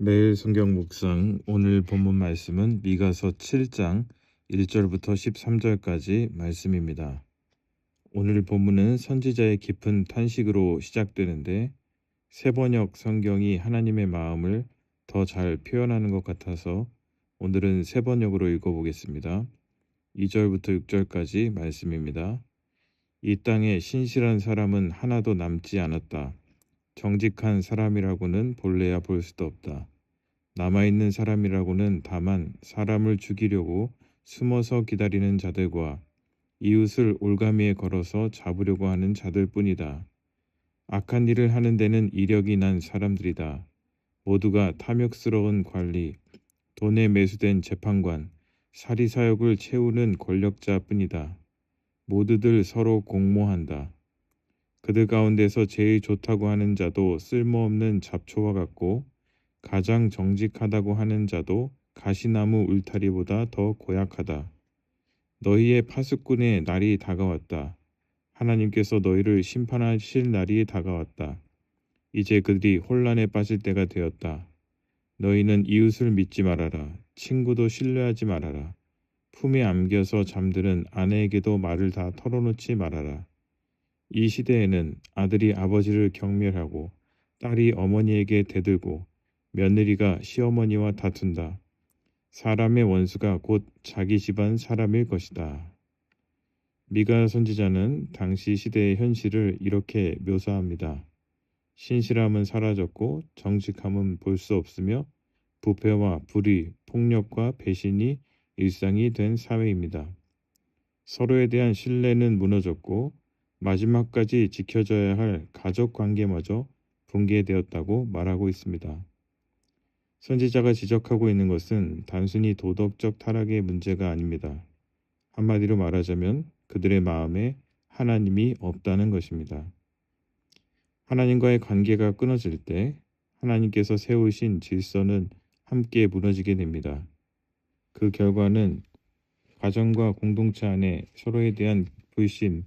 매일 성경 묵상, 오늘 본문 말씀은 미가서 7장 1절부터 13절까지 말씀입니다. 오늘 본문은 선지자의 깊은 탄식으로 시작되는데 세번역 성경이 하나님의 마음을 더 잘 표현하는 것 같아서 오늘은 세번역으로 읽어보겠습니다. 2절부터 6절까지 말씀입니다. 이 땅에 신실한 사람은 하나도 남지 않았다. 정직한 사람이라고는 볼래야 볼 수도 없다. 남아있는 사람이라고는 다만 사람을 죽이려고 숨어서 기다리는 자들과 이웃을 올가미에 걸어서 잡으려고 하는 자들 뿐이다. 악한 일을 하는 데는 이력이 난 사람들이다. 모두가 탐욕스러운 관리, 돈에 매수된 재판관, 사리사욕을 채우는 권력자 뿐이다. 모두들 서로 공모한다. 그들 가운데서 제일 좋다고 하는 자도 쓸모없는 잡초와 같고 가장 정직하다고 하는 자도 가시나무 울타리보다 더 고약하다. 너희의 파수꾼의 날이 다가왔다. 하나님께서 너희를 심판하실 날이 다가왔다. 이제 그들이 혼란에 빠질 때가 되었다. 너희는 이웃을 믿지 말아라. 친구도 신뢰하지 말아라. 품에 안겨서 잠드는 아내에게도 말을 다 털어놓지 말아라. 이 시대에는 아들이 아버지를 경멸하고 딸이 어머니에게 대들고 며느리가 시어머니와 다툰다. 사람의 원수가 곧 자기 집안 사람일 것이다. 미가 선지자는 당시 시대의 현실을 이렇게 묘사합니다. 신실함은 사라졌고 정직함은 볼 수 없으며 부패와 불의, 폭력과 배신이 일상이 된 사회입니다. 서로에 대한 신뢰는 무너졌고 마지막까지 지켜져야 할 가족 관계마저 붕괴되었다고 말하고 있습니다. 선지자가 지적하고 있는 것은 단순히 도덕적 타락의 문제가 아닙니다. 한마디로 말하자면 그들의 마음에 하나님이 없다는 것입니다. 하나님과의 관계가 끊어질 때 하나님께서 세우신 질서는 함께 무너지게 됩니다. 그 결과는 가정과 공동체 안에 서로에 대한 불신,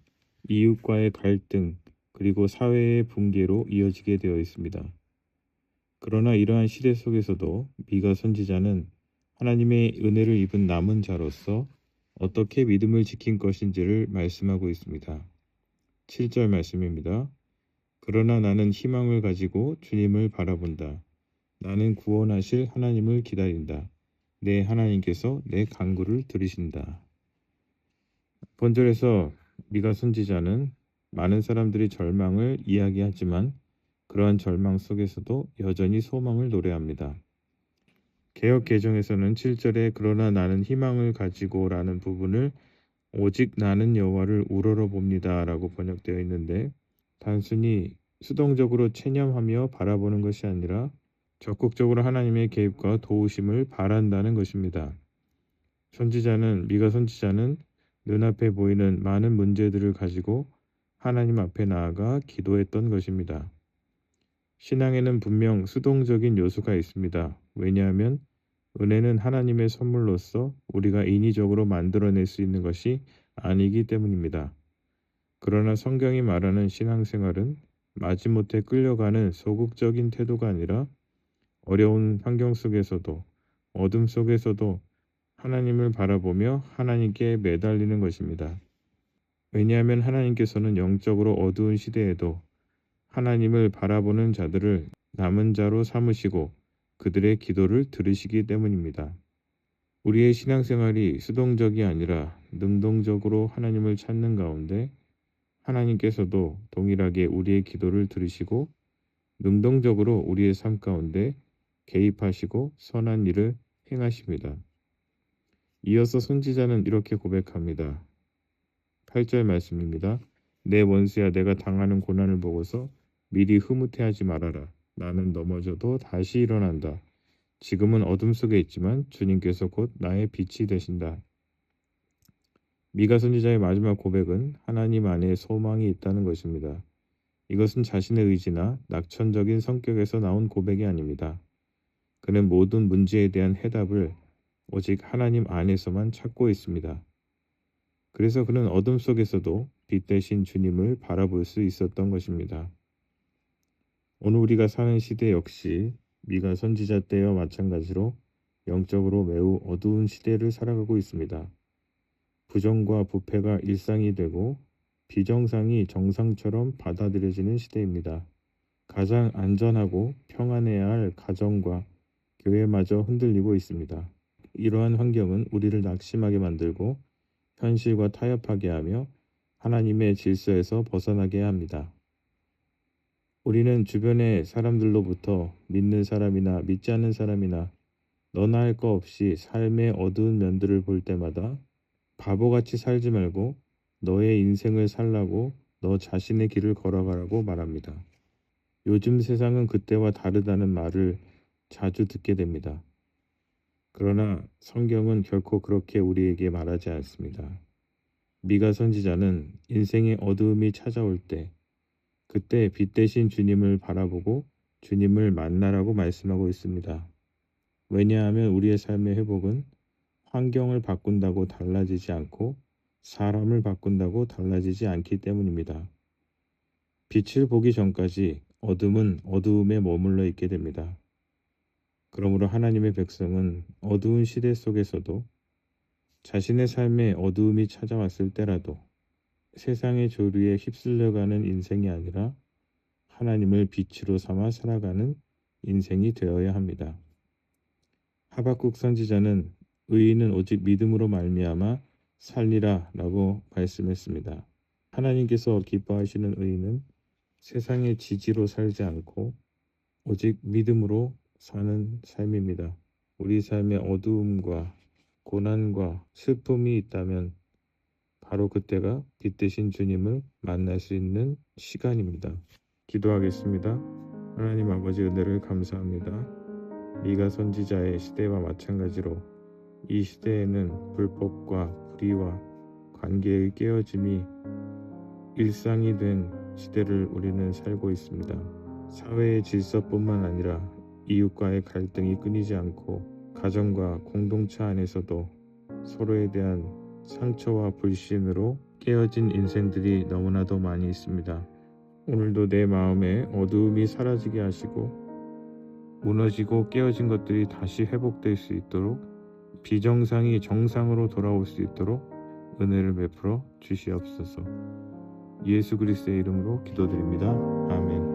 이웃과의 갈등, 그리고 사회의 붕괴로 이어지게 되어 있습니다. 그러나 이러한 시대 속에서도 미가 선지자는 하나님의 은혜를 입은 남은 자로서 어떻게 믿음을 지킨 것인지를 말씀하고 있습니다. 7절 말씀입니다. 그러나 나는 희망을 가지고 주님을 바라본다. 나는 구원하실 하나님을 기다린다. 내 하나님께서 내 간구를 들으신다. 본절에서 미가 선지자는 많은 사람들이 절망을 이야기하지만 그러한 절망 속에서도 여전히 소망을 노래합니다. 개역 개정에서는 7절에 그러나 나는 희망을 가지고 라는 부분을 오직 나는 여호와를 우러러 봅니다 라고 번역되어 있는데 단순히 수동적으로 체념하며 바라보는 것이 아니라 적극적으로 하나님의 개입과 도우심을 바란다는 것입니다. 미가 선지자는 눈앞에 보이는 많은 문제들을 가지고 하나님 앞에 나아가 기도했던 것입니다. 신앙에는 분명 수동적인 요소가 있습니다. 왜냐하면 은혜는 하나님의 선물로서 우리가 인위적으로 만들어낼 수 있는 것이 아니기 때문입니다. 그러나 성경이 말하는 신앙생활은 마지못해 끌려가는 소극적인 태도가 아니라 어려운 환경 속에서도 어둠 속에서도 하나님을 바라보며 하나님께 매달리는 것입니다. 왜냐하면 하나님께서는 영적으로 어두운 시대에도 하나님을 바라보는 자들을 남은 자로 삼으시고 그들의 기도를 들으시기 때문입니다. 우리의 신앙생활이 수동적이 아니라 능동적으로 하나님을 찾는 가운데 하나님께서도 동일하게 우리의 기도를 들으시고 능동적으로 우리의 삶 가운데 개입하시고 선한 일을 행하십니다. 이어서 선지자는 이렇게 고백합니다. 8절 말씀입니다. 내 원수야 내가 당하는 고난을 보고서 미리 흐뭇해하지 말아라. 나는 넘어져도 다시 일어난다. 지금은 어둠 속에 있지만 주님께서 곧 나의 빛이 되신다. 미가 선지자의 마지막 고백은 하나님 안에 소망이 있다는 것입니다. 이것은 자신의 의지나 낙천적인 성격에서 나온 고백이 아닙니다. 그는 모든 문제에 대한 해답을 오직 하나님 안에서만 찾고 있습니다. 그래서 그는 어둠 속에서도 빛 대신 주님을 바라볼 수 있었던 것입니다. 오늘 우리가 사는 시대 역시 미가 선지자 때와 마찬가지로 영적으로 매우 어두운 시대를 살아가고 있습니다. 부정과 부패가 일상이 되고 비정상이 정상처럼 받아들여지는 시대입니다. 가장 안전하고 평안해야 할 가정과 교회마저 흔들리고 있습니다. 이러한 환경은 우리를 낙심하게 만들고 현실과 타협하게 하며 하나님의 질서에서 벗어나게 합니다. 우리는 주변의 사람들로부터 믿는 사람이나 믿지 않는 사람이나 너나 할 거 없이 삶의 어두운 면들을 볼 때마다 바보같이 살지 말고 너의 인생을 살라고 너 자신의 길을 걸어가라고 말합니다. 요즘 세상은 그때와 다르다는 말을 자주 듣게 됩니다. 그러나 성경은 결코 그렇게 우리에게 말하지 않습니다. 미가 선지자는 인생의 어두움이 찾아올 때 그때 빛 대신 주님을 바라보고 주님을 만나라고 말씀하고 있습니다. 왜냐하면 우리의 삶의 회복은 환경을 바꾼다고 달라지지 않고 사람을 바꾼다고 달라지지 않기 때문입니다. 빛을 보기 전까지 어둠은 어두움에 머물러 있게 됩니다. 그러므로 하나님의 백성은 어두운 시대 속에서도 자신의 삶에 어두움이 찾아왔을 때라도 세상의 조류에 휩쓸려가는 인생이 아니라 하나님을 빛으로 삼아 살아가는 인생이 되어야 합니다. 하박국 선지자는 의인은 오직 믿음으로 말미암아 살리라 라고 말씀했습니다. 하나님께서 기뻐하시는 의인은 세상의 지지로 살지 않고 오직 믿음으로 사는 삶입니다. 우리 삶의 어두움과 고난과 슬픔이 있다면 바로 그때가 빛 대신 주님을 만날 수 있는 시간입니다. 기도하겠습니다. 하나님 아버지 은혜를 감사합니다. 미가 선지자의 시대와 마찬가지로 이 시대에는 불법과 불의와 관계의 깨어짐이 일상이 된 시대를 우리는 살고 있습니다. 사회의 질서뿐만 아니라 이웃과의 갈등이 끊이지 않고 가정과 공동체 안에서도 서로에 대한 상처와 불신으로 깨어진 인생들이 너무나도 많이 있습니다. 오늘도 내 마음에 어두움이 사라지게 하시고 무너지고 깨어진 것들이 다시 회복될 수 있도록 비정상이 정상으로 돌아올 수 있도록 은혜를 베풀어 주시옵소서. 예수 그리스도의 이름으로 기도드립니다. 아멘.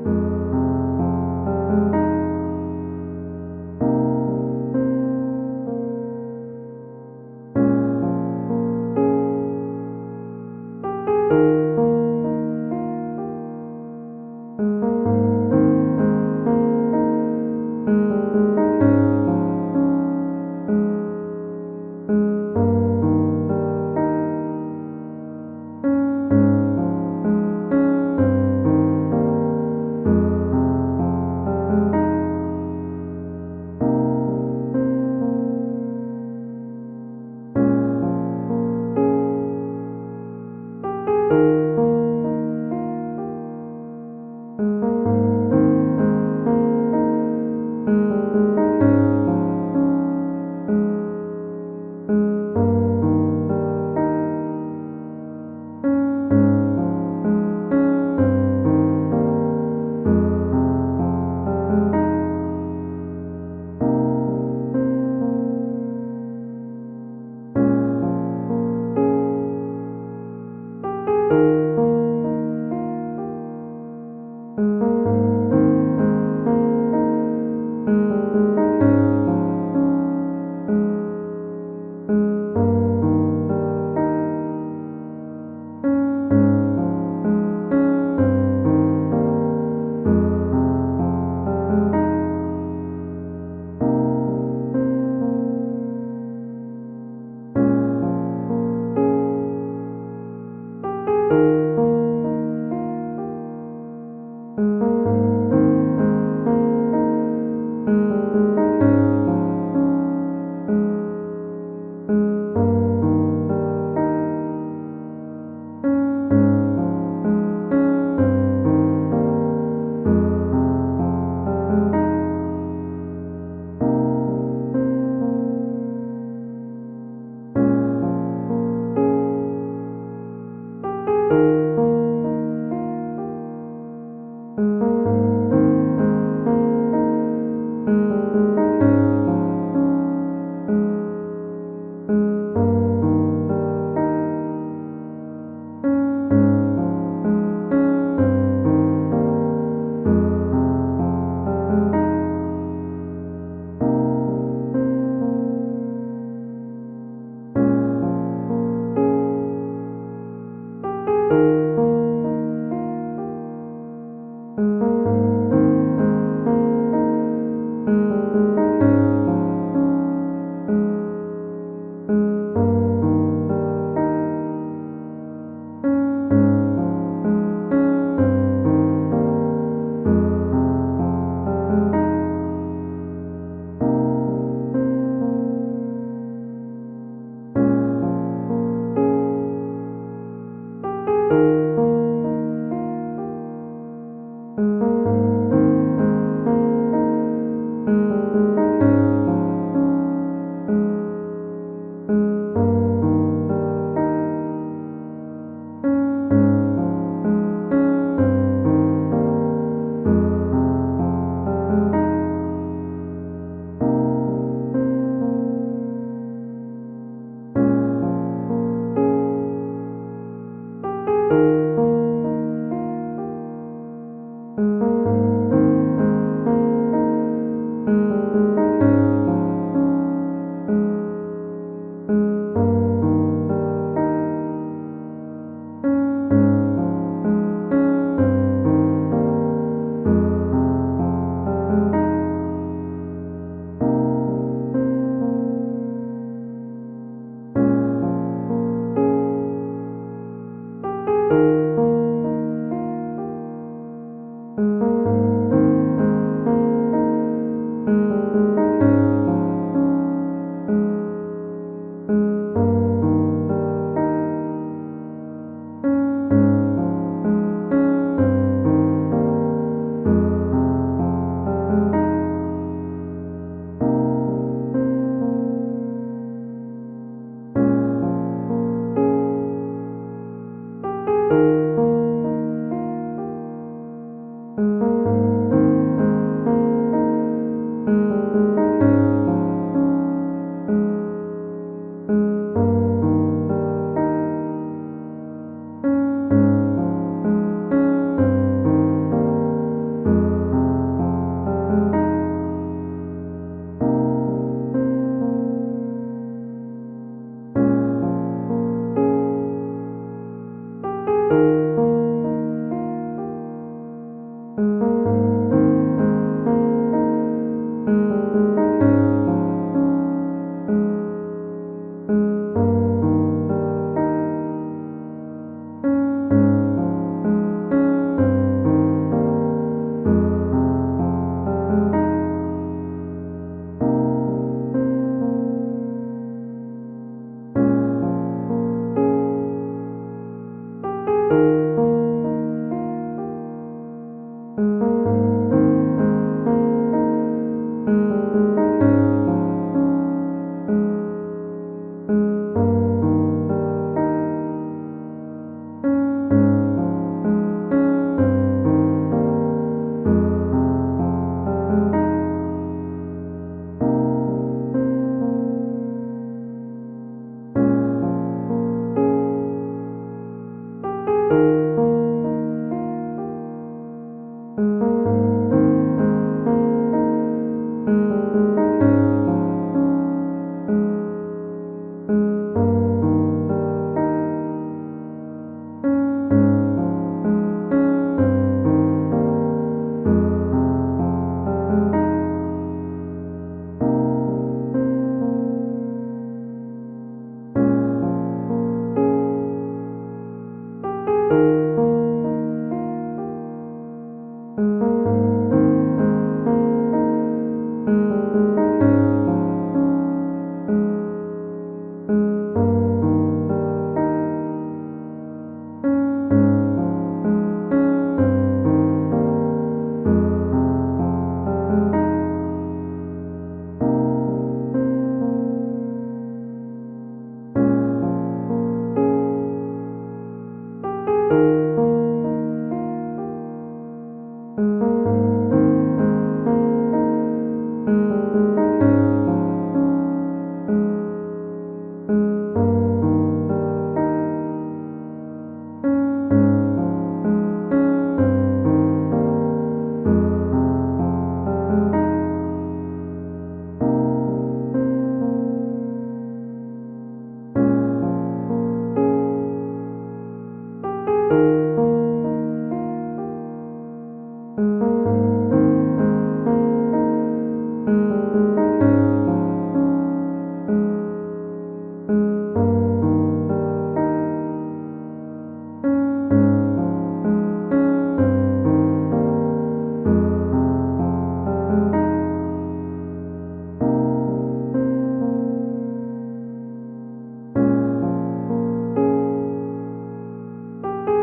you.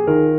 감사합니다.